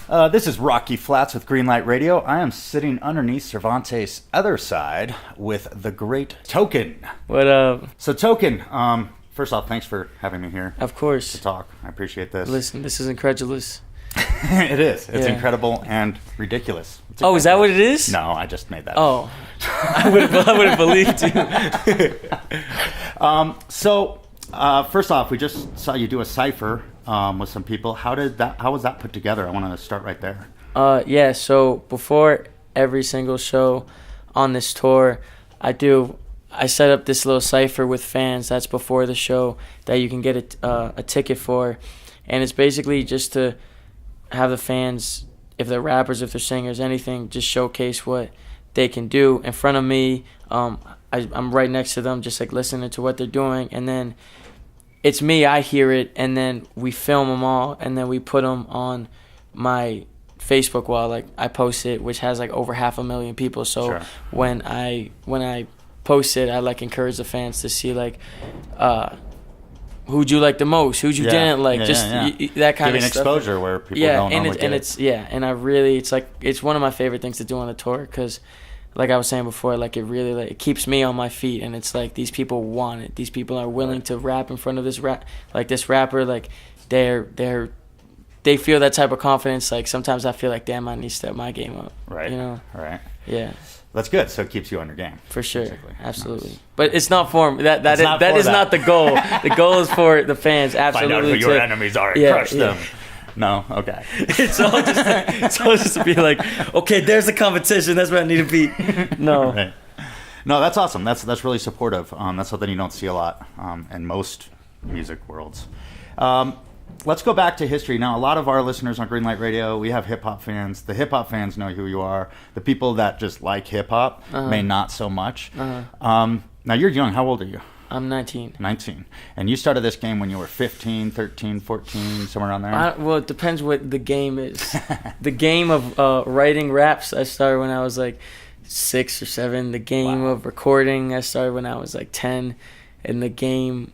This is Rocky Flats with Greenlight Radio. I am sitting underneath Cervantes' other side with the great Token. What up? So Token, first off, thanks for having me here. Of course. To talk. I appreciate this. Listen, this is incredulous. It is. It's incredible and ridiculous. Oh, is that what it is? No, I just made that up. I would have believed you. First off, we just saw you do a cipher with some people. How was that put together? I want to start right there. Yeah, so before every single show on this tour, I set up this little cipher with fans. That's before the show that you can get a ticket for. And it's basically just to have the fans, if they're rappers, if they're singers, anything, just showcase what they can do in front of me. I'm right next to them, just like listening to what they're doing. And then it's me, I hear it, and then we film them all, and then we put them on my Facebook wall. Like, I post it, which has like over 500,000 people. So sure. when I post it, I like encourage the fans to see like who'd you like the most, who'd you didn't like, that kind of stuff. Giving exposure where people don't normally get it. And I really, it's one of my favorite things to do on the tour, because like I was saying before, like it really it keeps me on my feet, and it's like these people want it. These people are willing to rap in front of this rapper. Like they feel that type of confidence. Like sometimes I feel like, damn, I need to step my game up. Right. You know. Right. Yeah. That's good. So it keeps you on your game. For sure. Basically. Absolutely. Nice. But it's not for that. That is not the goal. The goal is for the fans. Absolutely. Find out who your enemies are and crush them. No, okay. It's all just to be like, okay, there's the competition. That's what I need to beat. No. Right. No, that's awesome. That's really supportive. That's something you don't see a lot in most music worlds. Let's go back to history. Now, a lot of our listeners on Greenlight Radio, we have hip-hop fans. The hip-hop fans know who you are. The people that just like hip-hop may not so much. Now, you're young. How old are you? I'm 19. 19. And you started this game when you were 15, 13, 14, somewhere around there? Well, it depends what the game is. The game of writing raps, I started when I was like 6 or 7. The game of recording, I started when I was like 10. And the game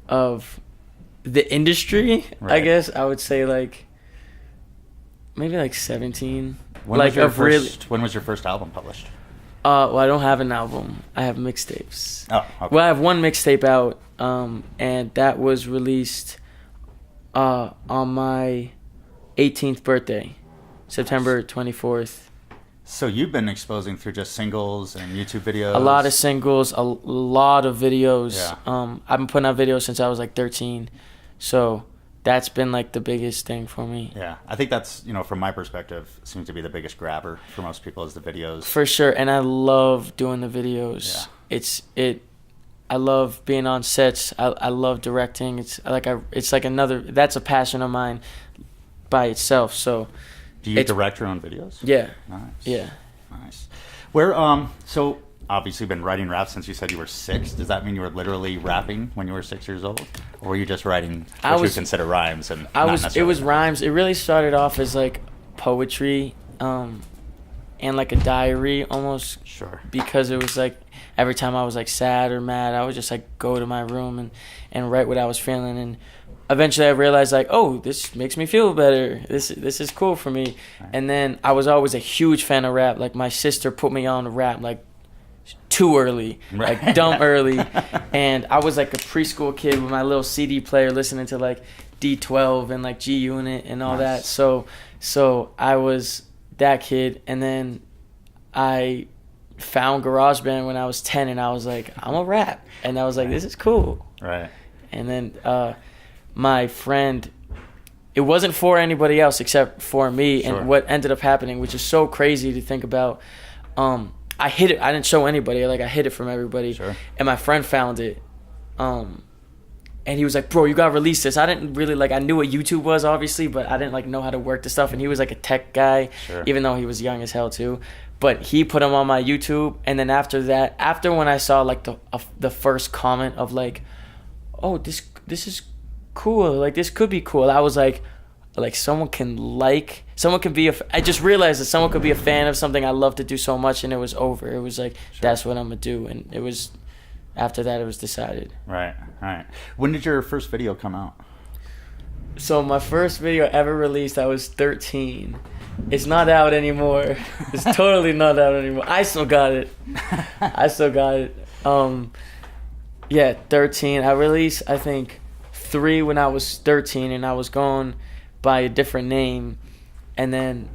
of the industry, right. I guess I would say like maybe like 17. When was your first album published? Well, I don't have an album. I have mixtapes. Oh, okay. Well, I have one mixtape out, and that was released on my 18th birthday, September 24th. So you've been exposing through just singles and YouTube videos? A lot of singles, a lot of videos. Yeah. I've been putting out videos since I was like 13, so that's been like the biggest thing for me. Yeah, I think that's, from my perspective, seems to be the biggest grabber for most people is the videos. For sure, and I love doing the videos. Yeah. I love being on sets. I love directing. It's like another. That's a passion of mine by itself. So. Do you direct your own videos? Yeah. Nice. Yeah. Nice. So obviously been writing rap since you said you were 6. Does that mean you were literally rapping when you were 6 years old? Or were you just writing what you consider rhymes? It was rhymes. It really started off as like poetry and like a diary almost. Sure. Because it was like every time I was like sad or mad, I would just like go to my room and write what I was feeling. And eventually I realized like, oh, this makes me feel better. This is cool for me. Right. And then I was always a huge fan of rap. Like my sister put me on rap like too early, right. Like dumb early. And I was like a preschool kid with my little CD player listening to like D12 and like G Unit and all that. So I was that kid. And then I found GarageBand when I was 10 and I was like, I'm a rap. And I was like, this is cool. Right. And then my friend, it wasn't for anybody else except for me. Sure. And what ended up happening, which is so crazy to think about, I hid it. I didn't show anybody. Like I hid it from everybody. Sure. And my friend found it. And he was like, bro, you gotta release this. I didn't really I knew what YouTube was obviously, but I didn't know how to work the stuff. And he was like a tech guy, sure. Even though he was young as hell too. But he put him on my YouTube. And then after when I saw like the first comment of like, oh, this is cool. Like this could be cool. I was like someone can be I just realized that someone could be a fan of something I love to do so much, and it was over. It was like, sure. That's what I'm gonna do. And it was after that it was decided. Right. When did your first video come out? So my first video ever released, I was 13. It's not out anymore. It's totally not out anymore. I still got it. Yeah, 13. I released, I think, 3 when I was 13, and I was going by a different name. And then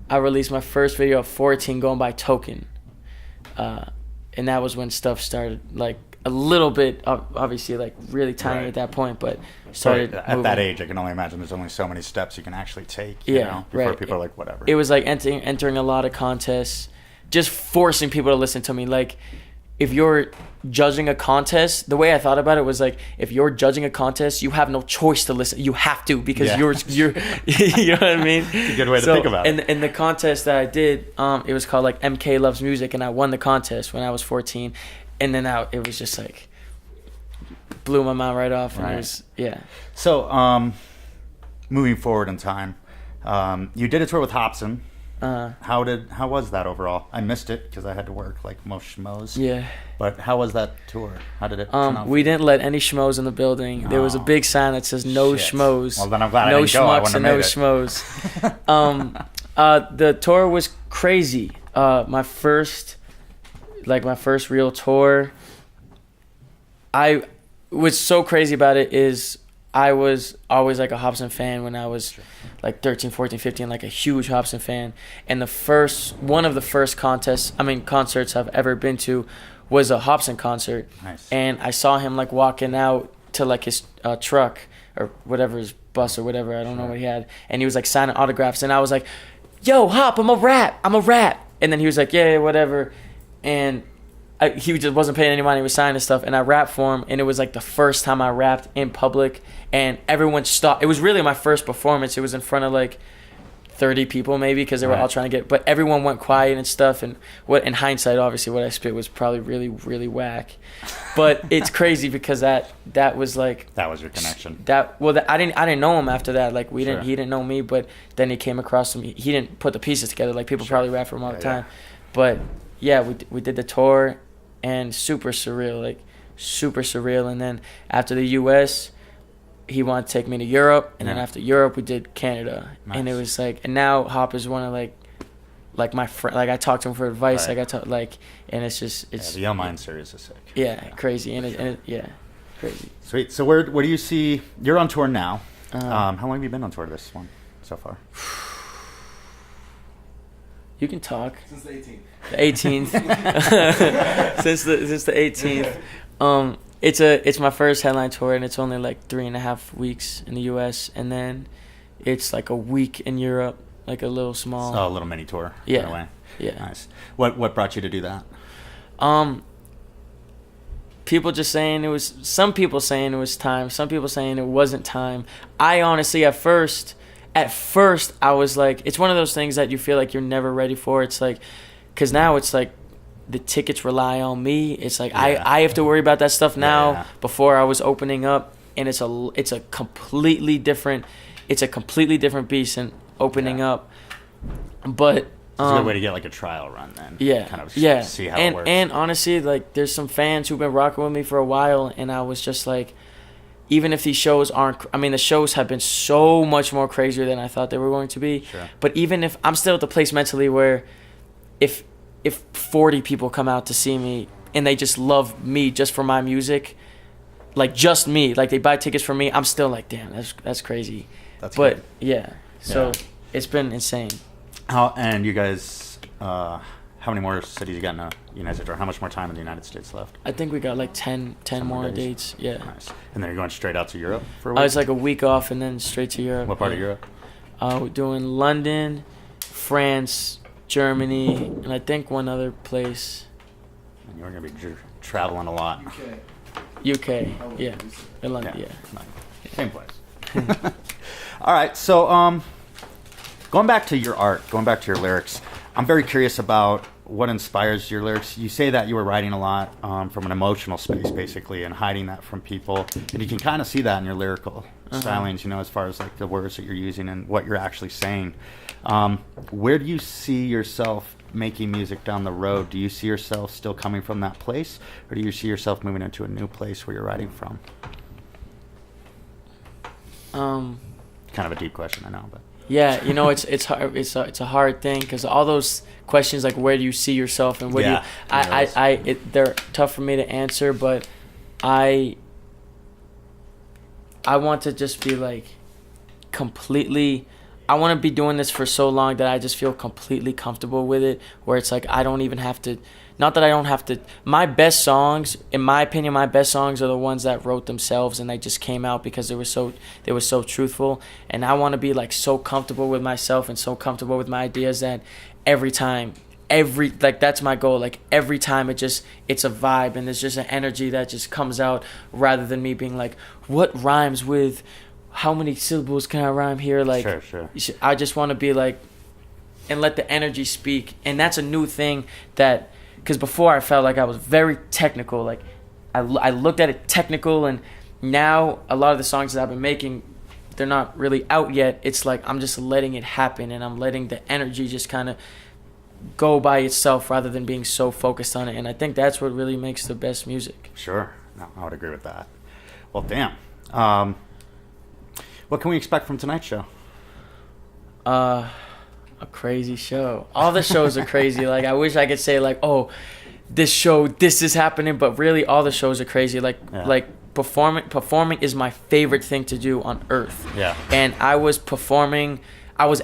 I released my first video at 14 going by Token. And that was when stuff started, like, a little bit, obviously, like, really tiny at that point, but started at moving. that age, I can only imagine there's only so many steps you can actually take, before people are like, whatever. It was like entering a lot of contests, just forcing people to listen to me. Like, if you're judging a contest, the way I thought about it was like, if you're judging a contest, you have no choice to listen. You have to, because you're you know what I mean? It's a good way to think about it. And the contest that I did, it was called like MK Loves Music, and I won the contest when I was 14. And then it was just like, blew my mind right off. And it was, So, moving forward in time, you did a tour with Hopsin. How was that overall? I missed it because I had to work like most schmoes. Yeah. But how was that tour? How did it turn out? We didn't let any schmoes in the building. There was a big sign that says no schmoes. Well, then I'm glad I didn't go. I wouldn't have no made schmoes. The tour was crazy. My first real tour. What's so crazy about it is I was always like a Hopsin fan when I was like 13, 14, 15, like a huge Hopsin fan. And one of the first concerts I've ever been to was a Hopsin concert. Nice. And I saw him like walking out to like his truck or whatever, his bus or whatever, I don't know what he had. And he was like signing autographs, and I was like, yo, Hop, I'm a rap. And then he was like, yeah, whatever. And he just wasn't paying any money. He was signing stuff, and I rapped for him, and it was like the first time I rapped in public, and everyone stopped. It was really my first performance. It was in front of like 30 people maybe, because they were all trying to but everyone went quiet and stuff. And in hindsight, obviously, what I spit was probably really, really whack. But it's crazy because that was like, that was your connection. I didn't know him after that. Like he didn't know me, but then he came across me. He didn't put the pieces together. Like people probably rap for him all the time. But yeah, we did the tour. And super surreal. And then after the U.S., he wanted to take me to Europe. And then after Europe, we did Canada. Nice. And it was like, and now Hop is one of like my friend. Like I talked to him for advice. Right. And it's just the Yo Mind series is sick. Yeah, crazy. Crazy. Sweet. So where do you see? You're on tour now. How long have you been on tour this one so far? You can talk. Since the 18th. The 18th. since the 18th. It's my first headline tour, and it's only like 3.5 weeks in the U.S. and then it's like a week in Europe, like a little small. Oh, a little mini tour. Yeah. Right away. Yeah. Nice. What brought you to do that? People just saying it was. Some people saying it was time. Some people saying it wasn't time. I honestly, at first, I was like, it's one of those things that you feel like you're never ready for. It's like, because now it's like the tickets rely on me. It's like I have to worry about that stuff now. Yeah. Before I was opening up, and it's a completely different beast than opening up. But it's a good way to get like a trial run then. Yeah. Kind of see how it works. And honestly, like there's some fans who've been rocking with me for a while, and I was just like, even if these shows the shows have been so much more crazier than I thought they were going to be. Sure. But even if I'm still at the place mentally where if 40 people come out to see me and they just love me just for my music, like just me, like they buy tickets for me, I'm still like, damn, that's crazy. That's good. But yeah, so it's been insane. And you guys, how many more cities you got in the United States, or how much more time in the United States left? I think we got like 10 more dates. Yeah. Nice. And then you're going straight out to Europe for a week? It's like a week off and then straight to Europe. What part of Europe? We're doing London, France, Germany, and I think one other place. And you're going to be traveling a lot. UK, yeah. In London, yeah. Same place. All right, so going back to your art, going back to your lyrics, I'm very curious about what inspires your lyrics. You say that you were writing a lot from an emotional space, basically, and hiding that from people. And you can kind of see that in your lyrical stylings, as far as like the words that you're using and what you're actually saying. Where do you see yourself making music down the road? Do you see yourself still coming from that place, or do you see yourself moving into a new place where you're writing from? Um, Kind of a deep question, I know, but yeah, you know, it's hard. It's a hard thing because all those questions like where do you see yourself and what do you they're tough for me to answer, but I want to just be like completely. I want to be doing this for so long that I just feel completely comfortable with it, where it's like I don't even have to. Not that I don't have to. My best songs, in my opinion, my best songs are the ones that wrote themselves and they just came out because they were so truthful. And I want to be like so comfortable with myself and so comfortable with my ideas that every time, that's my goal. Like every time it's a vibe and there's just an energy that just comes out rather than me being like, what rhymes with, how many syllables can I rhyme here? Like, sure. I just want to be like, and let the energy speak. And that's a new thing that. Because before I felt like I was very technical, like I looked at it technical, and now a lot of the songs that I've been making, they're not really out yet. It's like I'm just letting it happen, and I'm letting the energy just kind of go by itself rather than being so focused on it. And I think that's what really makes the best music. Sure, no, I would agree with that. Well, damn. What can we expect from tonight's show? A crazy show. All the shows are crazy. Like I wish I could say like, oh, this show, this is happening, but really all the shows are crazy. Like performing is my favorite thing to do on earth. Yeah. And I was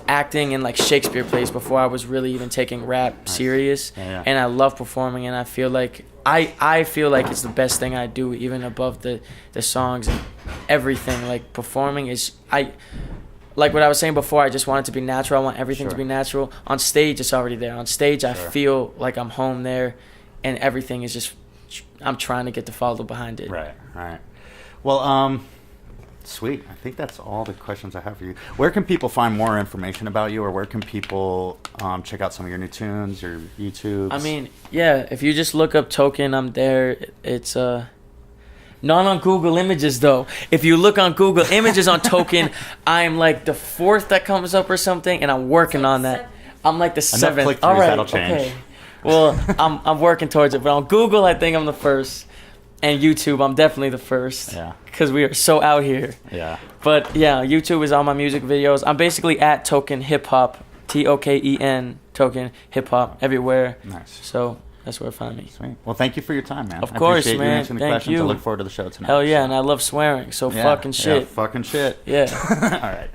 acting in like Shakespeare plays before I was really even taking rap serious. Yeah. And I love performing, and I feel like I feel like it's the best thing I do, even above the songs and everything. Like performing is like what I was saying before, I just want it to be natural. I want everything to be natural. On stage, it's already there. On stage, I feel like I'm home there, and everything is just, I'm trying to get to follow behind it. Right. Well, sweet. I think that's all the questions I have for you. Where can people find more information about you, or where can people check out some of your new tunes, your YouTube? I mean, yeah, if you just look up Token, I'm there. It's not on Google Images, though. If you look on Google Images on Token, I'm like the 4th that comes up or something, and I'm working on that. I'm like the 7th. All right, that'll change. Okay. Well, I'm working towards it, but on Google, I think I'm the 1st, and YouTube, I'm definitely the 1st. Yeah. Because we are so out here. Yeah. But yeah, YouTube is all my music videos. I'm basically at Token Hip Hop, TOKEN, Token Hip Hop everywhere. Nice. So. That's where to find me. Sweet. Well, thank you for your time, man. Of course, I appreciate man. you answering the Thank questions. you. I look forward to the show tonight. Hell yeah, and I love swearing, so fucking shit. Yeah, fucking shit. Yeah. All right.